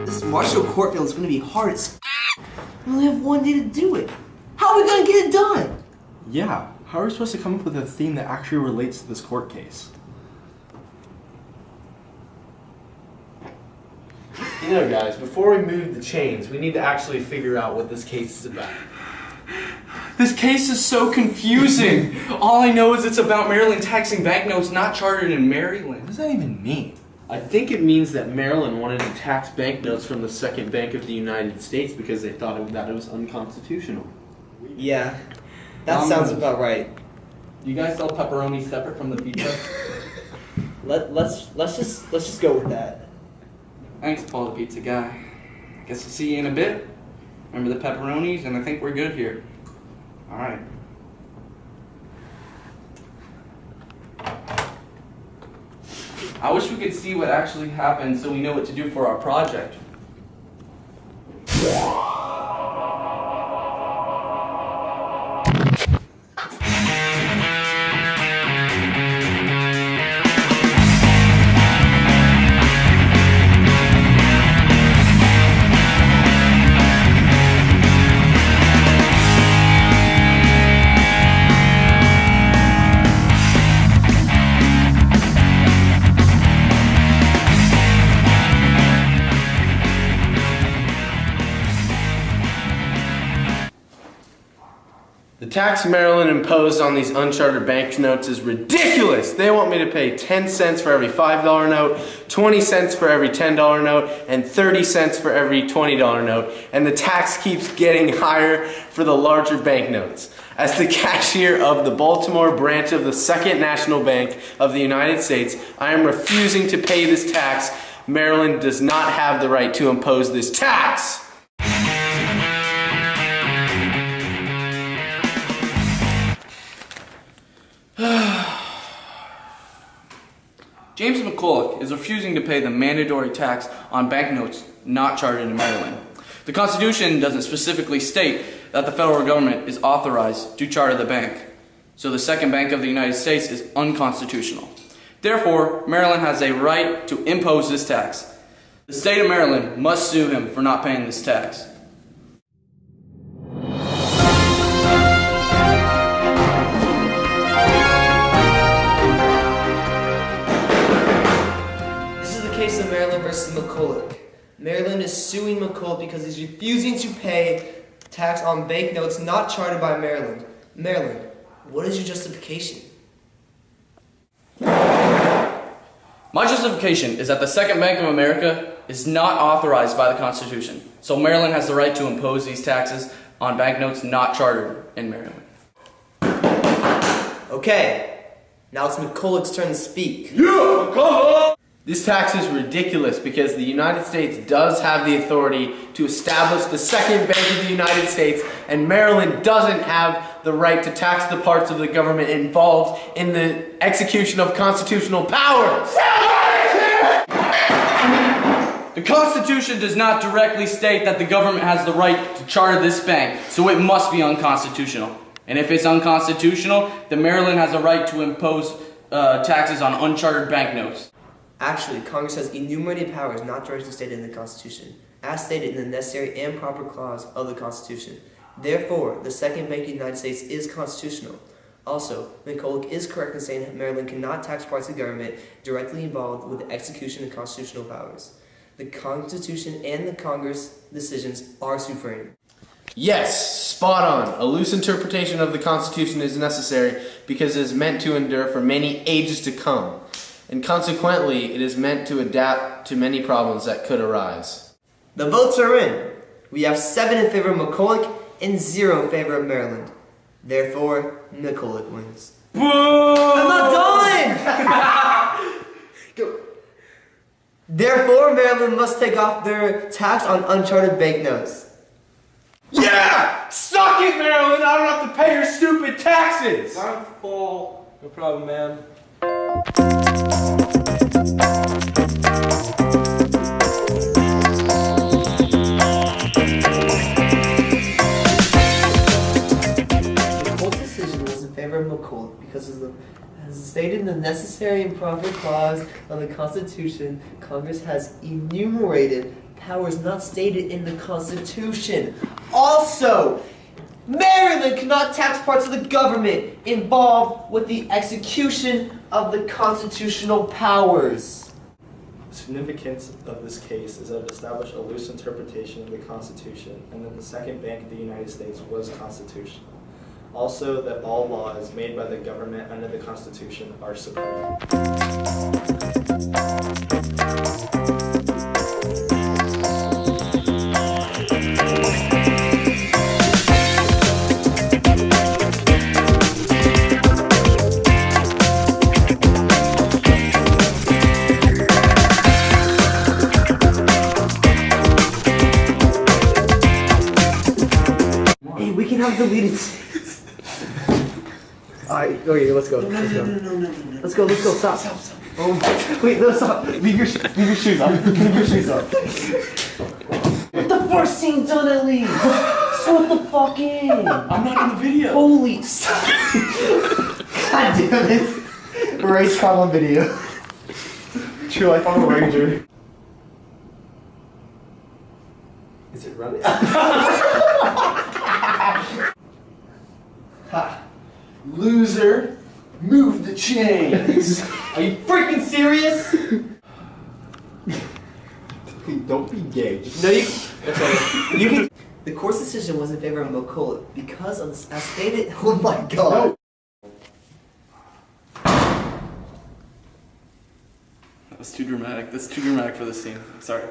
This Marshall court field is going to be hard as we only have one day to do it. How are we going to get it done? Yeah, how are we supposed to come up with a theme that actually relates to this court case? You know, guys, before we move the chains, we need to actually figure out what this case is about. This case is so confusing. All I know is it's about Maryland taxing banknotes not chartered in Maryland. What does that even mean? I think it means that Maryland wanted to tax banknotes from the Second Bank of the United States because they thought that it was unconstitutional. Yeah, that sounds about right. You guys sell pepperoni separate from the pizza? Let's just go with that. Thanks, Paul, the pizza guy. Guess I'll see you in a bit. Remember the pepperonis, and I think we're good here. All right. I wish we could see what actually happened so we know what to do for our project. The tax Maryland imposed on these unchartered banknotes is ridiculous. They want me to pay 10 cents for every $5 note, 20 cents for every $10 note, and 30 cents for every $20 note. And the tax keeps getting higher for the larger banknotes. As the cashier of the Baltimore branch of the Second National Bank of the United States, I am refusing to pay this tax. Maryland does not have the right to impose this tax. James McCulloch is refusing to pay the mandatory tax on banknotes not chartered in Maryland. The Constitution doesn't specifically state that the federal government is authorized to charter the bank, so the Second Bank of the United States is unconstitutional. Therefore, Maryland has a right to impose this tax. The state of Maryland must sue him for not paying this tax. Case of Maryland versus McCulloch. Maryland is suing McCulloch because he's refusing to pay tax on banknotes not chartered by Maryland. Maryland, what is your justification? My justification is that the Second Bank of America is not authorized by the Constitution, so Maryland has the right to impose these taxes on banknotes not chartered in Maryland. Okay, now it's McCulloch's turn to speak. Yeah, McCulloch! This tax is ridiculous because the United States does have the authority to establish the Second Bank of the United States, and Maryland doesn't have the right to tax the parts of the government involved in the execution of constitutional powers. The Constitution does not directly state that the government has the right to charter this bank, so it must be unconstitutional. And if it's unconstitutional, then Maryland has a right to impose taxes on unchartered banknotes. Actually, Congress has enumerated powers not directly stated in the Constitution, as stated in the necessary and proper clause of the Constitution. Therefore, the Second Bank of the United States is constitutional. Also, McCulloch is correct in saying that Maryland cannot tax parts of the government directly involved with the execution of constitutional powers. The Constitution and the Congress decisions are supreme. Yes, spot on. A loose interpretation of the Constitution is necessary because it is meant to endure for many ages to come. And consequently, it is meant to adapt to many problems that could arise. The votes are in. We have 7 in favor of McCulloch and 0 in favor of Maryland. Therefore, McCulloch wins. Boo! I'm not done! Go. Therefore, Maryland must take off their tax on unchartered banknotes. Yeah! Suck it, Maryland! I don't have to pay your stupid taxes! My fault. No problem, man. The court's decision was in favor of McCulloch because as stated in the necessary and proper clause of the Constitution, Congress has enumerated powers not stated in the Constitution. Also, Maryland cannot tax parts of the government involved with the execution of the constitutional powers. The significance of this case is that it established a loose interpretation of the Constitution and that the Second Bank of the United States was constitutional. Also, that all laws made by the government under the Constitution are supreme. Hey, we can have deleted states. Alright, okay, let's go. Let's go. Let's go, stop. Oh, wait, no, stop. Leave your shoes on. Leave your shoes on. What the first scene done at least? So what the fuck in? I'm not in the video. Holy God damn it. Race caught on video. True life, I'm a ranger. Is it running? Ha. Loser, move the chains. Are you freaking serious? Don't be gay. No, you. Okay. You can. The court's decision was in favor of McCulloch because of as stated. Oh my God. That was too dramatic. That's too dramatic for this scene. Sorry.